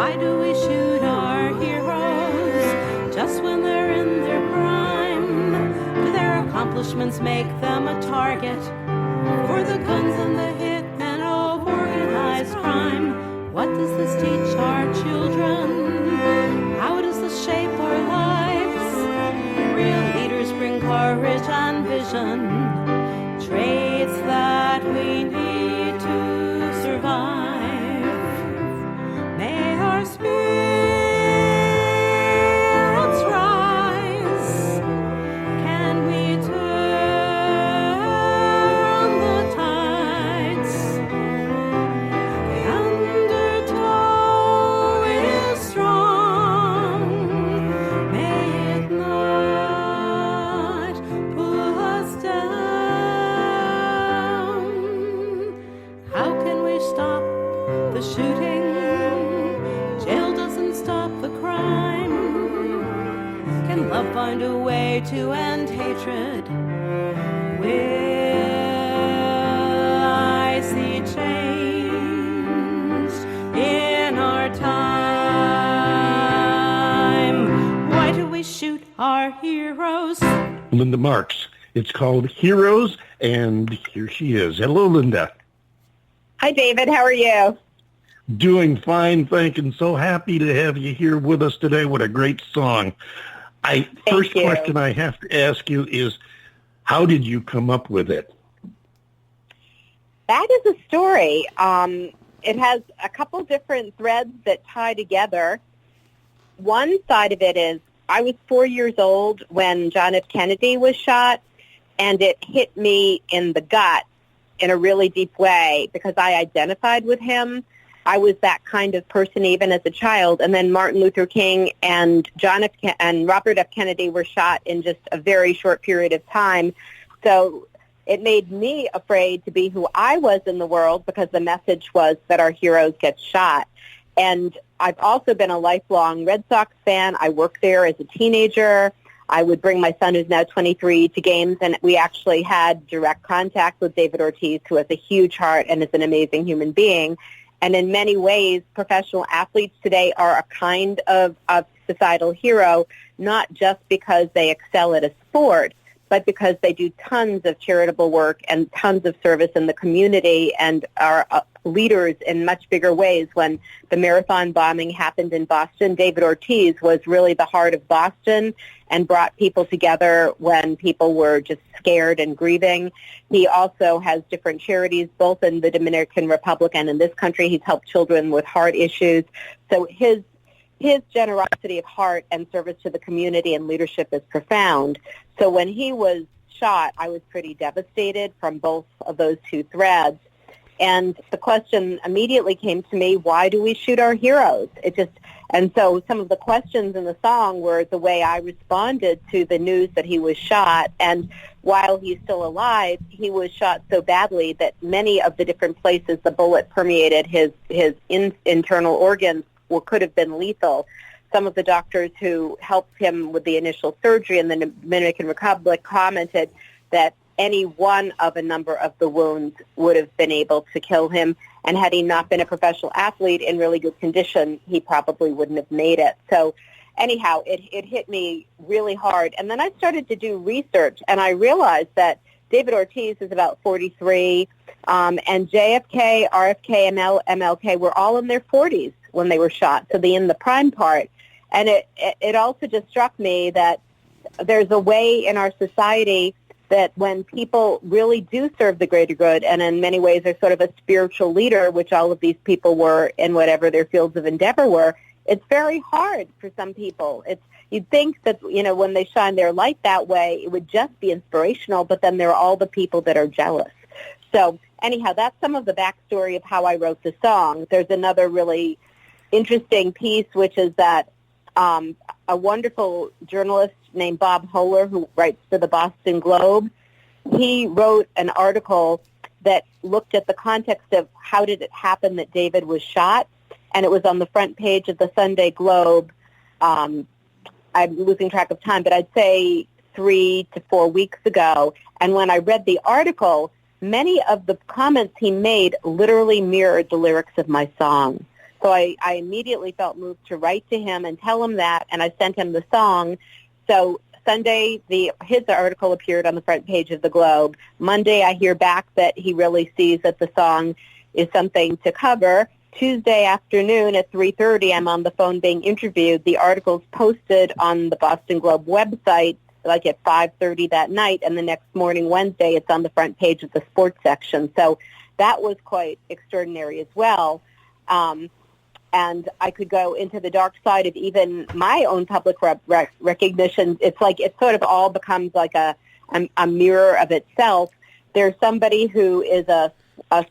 Why do we shoot our heroes just when they're in their prime? Do their accomplishments make them a target for the guns and the hitmen of organized crime? What does this teach our children? How does this shape our lives? Real leaders bring courage and vision, traits that we need to survive. May our spirits rise. Can we turn the tides? The undertow is strong. May it not pull us down. How can we stop the shooting? Jail doesn't stop the crime. Can love find a way to end hatred? Will I see change in our time? Why do we shoot our heroes? Linda Marks. It's called Heroes, and here she is. Hello, Linda. Hi, David. How are you? Doing fine, thank you. So happy to have you here with us today. What a great song. First question I have to ask you is, how did you come up with it? That is a story. It has a couple different threads that tie together. One side of it is I was 4 years old when John F. Kennedy was shot, and it hit me in the gut in a really deep way because I identified with him. I was that kind of person even as a child. And then Martin Luther King and Robert F. Kennedy were shot in just a very short period of time. So it made me afraid to be who I was in the world because the message was that our heroes get shot. And I've also been a lifelong Red Sox fan. I worked there as a teenager. I would bring my son, who's now 23, to games, and we actually had direct contact with David Ortiz, who has a huge heart and is an amazing human being. And in many ways, professional athletes today are a kind of societal hero, not just because they excel at a sport, but because they do tons of charitable work and tons of service in the community and are leaders in much bigger ways. When the marathon bombing happened in Boston, David Ortiz was really the heart of Boston and brought people together when people were just scared and grieving. He also has different charities, both in the Dominican Republic and in this country. He's helped children with heart issues. So his generosity of heart and service to the community and leadership is profound. So when he was shot, I was pretty devastated from both of those two threads. And the question immediately came to me, why do we shoot our heroes? And so some of the questions in the song were the way I responded to the news that he was shot. And while he's still alive, he was shot so badly that many of the different places the bullet permeated his internal organs could have been lethal. Some of the doctors who helped him with the initial surgery in the Dominican Republic commented that any one of a number of the wounds would have been able to kill him. And had he not been a professional athlete in really good condition, he probably wouldn't have made it. So anyhow, it hit me really hard. And then I started to do research, and I realized that David Ortiz is about 43, and JFK, RFK, and MLK were all in their 40s when they were shot, so in the prime part. And it also just struck me that there's a way in our society that when people really do serve the greater good, and in many ways are sort of a spiritual leader, which all of these people were in whatever their fields of endeavor were, it's very hard for some people. You'd think that, when they shine their light that way, it would just be inspirational, but then there are all the people that are jealous. So anyhow, that's some of the backstory of how I wrote the song. There's another really interesting piece, which is that a wonderful journalist named Bob Holer, who writes for the Boston Globe, he wrote an article that looked at the context of how did it happen that David was shot, and it was on the front page of the Sunday Globe. I'm losing track of time, but I'd say 3 to 4 weeks ago. And when I read the article, many of the comments he made literally mirrored the lyrics of my song. So I immediately felt moved to write to him and tell him that, and I sent him the song. So Sunday, his article appeared on the front page of the Globe. Monday, I hear back that he really sees that the song is something to cover. Tuesday afternoon at 3:30, I'm on the phone being interviewed. The article's posted on the Boston Globe website like at 5:30 that night, and the next morning, Wednesday, it's on the front page of the sports section. So that was quite extraordinary as well. And I could go into the dark side of even my own public recognition. It's like it sort of all becomes like a mirror of itself. There's somebody who is a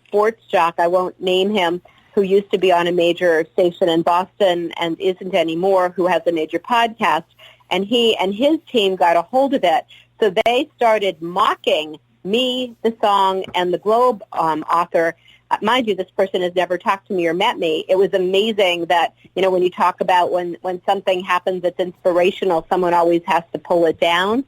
sports jock, I won't name him, who used to be on a major station in Boston and isn't anymore, who has a major podcast, and he and his team got a hold of it. So they started mocking me, the song, and the Globe author. Mind you, this person has never talked to me or met me. It was amazing that, when you talk about when something happens that's inspirational, someone always has to pull it down.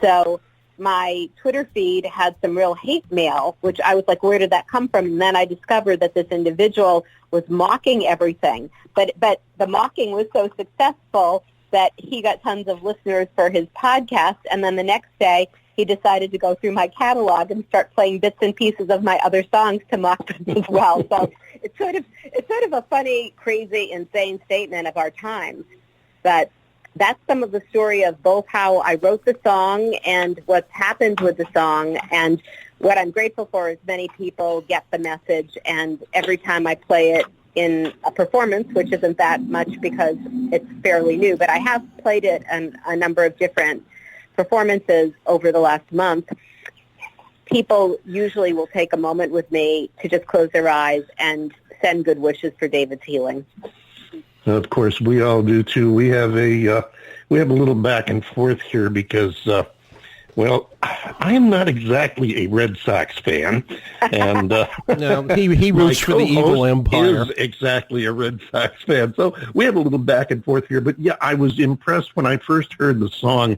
So my Twitter feed had some real hate mail, which I was like, where did that come from? And then I discovered that this individual was mocking everything. But the mocking was so successful that he got tons of listeners for his podcast, and then the next day he decided to go through my catalog and start playing bits and pieces of my other songs to mock them as well. So it's sort of a funny, crazy, insane statement of our times. But that's some of the story of both how I wrote the song and what's happened with the song. And what I'm grateful for is many people get the message, and every time I play it in a performance, which isn't that much because it's fairly new, but I have played it in a number of different performances over the last month, people usually will take a moment with me to just close their eyes and send good wishes for David's healing. Of course, we all do too. We have a little back and forth here because, I am not exactly a Red Sox fan, and no, he roots for the evil empire. Is exactly a Red Sox fan, so we have a little back and forth here. But yeah, I was impressed when I first heard the song.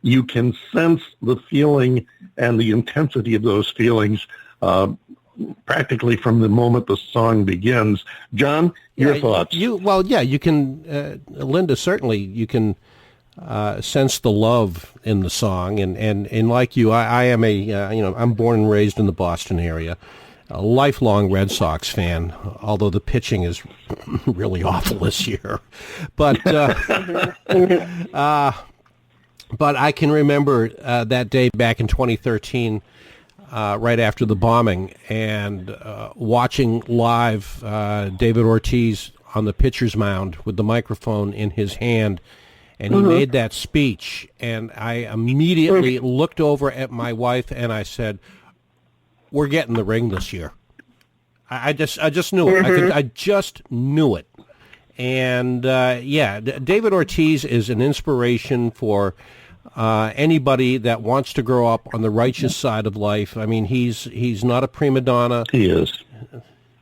You can sense the feeling and the intensity of those feelings practically from the moment the song begins. John, your thoughts? You can, Linda, certainly you can sense the love in the song. And like you, I am I'm born and raised in the Boston area, a lifelong Red Sox fan, although the pitching is really awful this year. But but I can remember that day back in 2013, right after the bombing, and watching live David Ortiz on the pitcher's mound with the microphone in his hand, and he made that speech, and I immediately looked over at my wife and I said, "We're getting the ring this year." I just knew it. I just knew it. And David Ortiz is an inspiration for anybody that wants to grow up on the righteous side of life. I mean, he's not a prima donna. He is.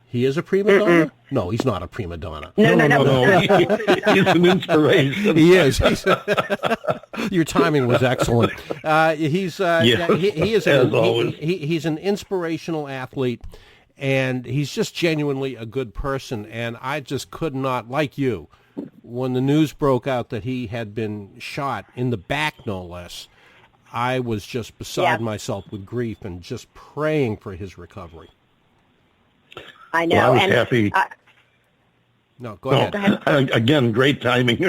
He is a prima donna? No, he's not a prima donna. No. He's an inspiration. He is. Your timing was excellent. He is he's an inspirational athlete, and he's just genuinely a good person. And I just could not, like you, when the news broke out that he had been shot in the back, no less, I was just beside myself with grief and just praying for his recovery. I know. Well, I was happy. No, go ahead. Again, great timing.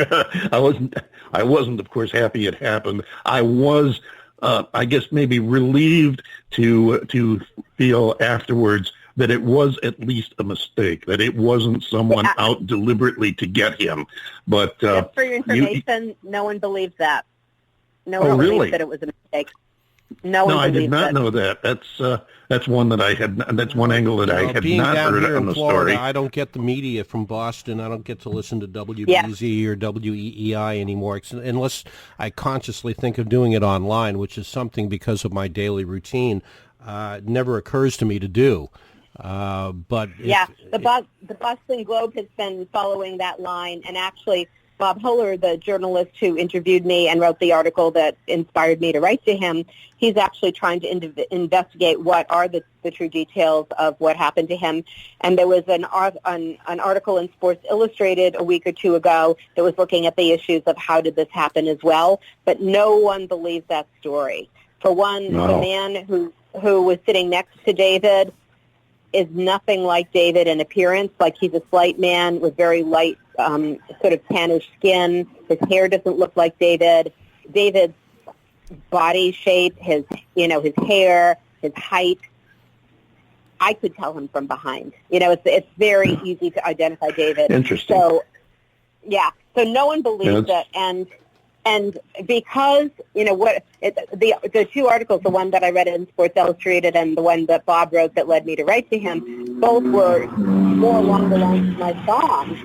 I wasn't, of course, happy it happened. I was, I guess, maybe relieved to feel afterwards that it was at least a mistake, that it wasn't someone out deliberately to get him. But just for your information, no one believes that. No one believes that it was a mistake. No, I did not know that. That's one that I had. That's one angle that I had not heard on the Florida, story. I don't get the media from Boston. I don't get to listen to WBZ or WEEI anymore, unless I consciously think of doing it online, which is something because of my daily routine never occurs to me to do. But the Boston Globe has been following that line, and actually Bob Holler, the journalist who interviewed me and wrote the article that inspired me to write to him, he's actually trying to investigate what are the true details of what happened to him. And there was an article in Sports Illustrated a week or two ago that was looking at the issues of how did this happen as well. But no one believes that story. For one, the man who was sitting next to David is nothing like David in appearance. Like, he's a slight man with very light, sort of tannish skin. His hair doesn't look like David. David's body shape, his hair, his height, I could tell him from behind. It's very easy to identify David. Interesting. So, yeah. So no one believes it, and because the two articles, the one that I read in Sports Illustrated and the one that Bob wrote that led me to write to him, both were more along the lines of my song.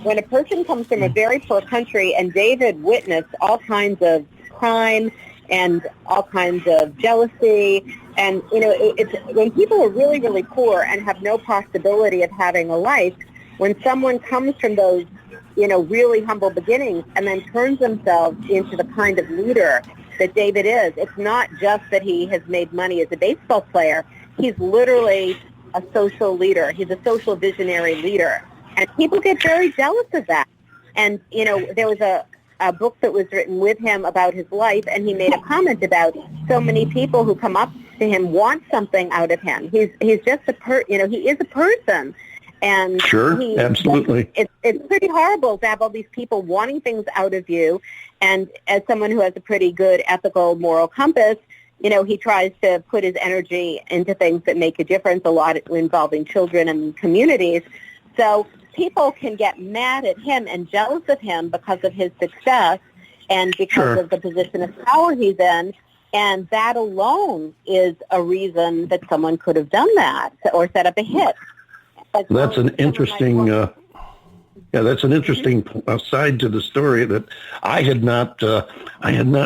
When a person comes from a very poor country, and David witnessed all kinds of crime and all kinds of jealousy, and it's when people are really, really poor and have no possibility of having a life, when someone comes from those really humble beginnings and then turns themselves into the kind of leader that David is. It's not just that he has made money as a baseball player. He's literally a social leader. He's a social visionary leader. And people get very jealous of that. And, there was a book that was written with him about his life, and he made a comment about so many people who come up to him want something out of him. He's just he is a person. And sure, absolutely. It's pretty horrible to have all these people wanting things out of you. And as someone who has a pretty good ethical, moral compass, he tries to put his energy into things that make a difference, a lot involving children and communities. So people can get mad at him and jealous of him because of his success and because of the position of power he's in. And that alone is a reason that someone could have done that or set up a hit. That's an interesting, that's an interesting side to the story that I had not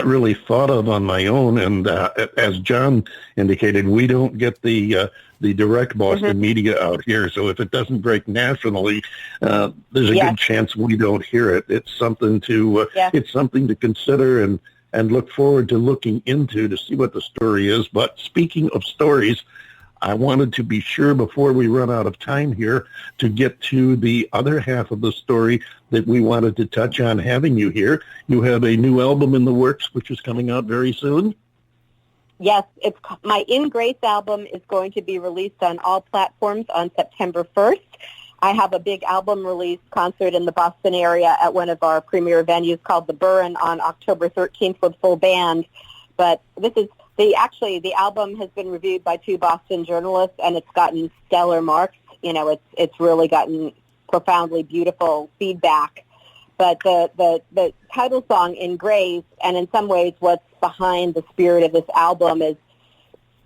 really thought of on my own. And as John indicated, we don't get the direct Boston media out here, so if it doesn't break nationally, there's a good chance we don't hear it. It's something to consider and look forward to looking into to see what the story is. But speaking of stories, I wanted to be sure before we run out of time here to get to the other half of the story that we wanted to touch on having you here. You have a new album in the works, which is coming out very soon. Yes, my In Grace album is going to be released on all platforms on September 1st. I have a big album release concert in the Boston area at one of our premier venues called The Burren on October 13th with full band. But this is the album has been reviewed by 2 Boston journalists, and it's gotten stellar marks. It's really gotten profoundly beautiful feedback. But the title song, In Grace, and in some ways what's behind the spirit of this album is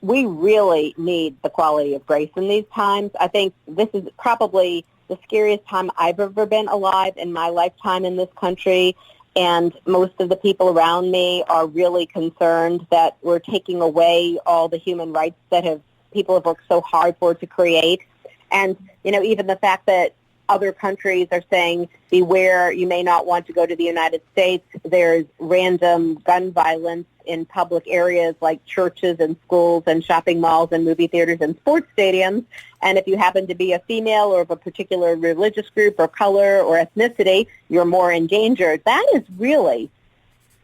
we really need the quality of grace in these times. I think this is probably the scariest time I've ever been alive in my lifetime in this country. And most of the people around me are really concerned that we're taking away all the human rights that people have worked so hard for to create. And, even the fact that other countries are saying, beware, you may not want to go to the United States. There's random gun violence in public areas like churches and schools and shopping malls and movie theaters and sports stadiums. And if you happen to be a female or of a particular religious group or color or ethnicity, you're more endangered. That is really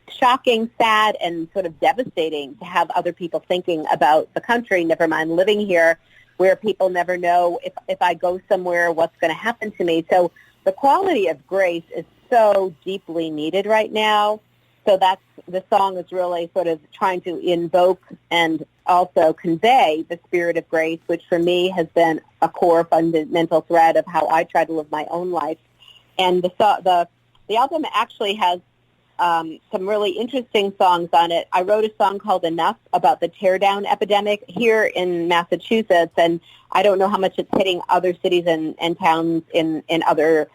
shocking, sad, and sort of devastating to have other people thinking about the country, never mind living here, where people never know if I go somewhere, what's going to happen to me. So the quality of grace is so deeply needed right now. So the song is really sort of trying to invoke and also convey the spirit of grace, which for me has been a core fundamental thread of how I try to live my own life. And the album actually has some really interesting songs on it. I wrote a song called Enough about the teardown epidemic here in Massachusetts, and I don't know how much it's hitting other cities and towns in other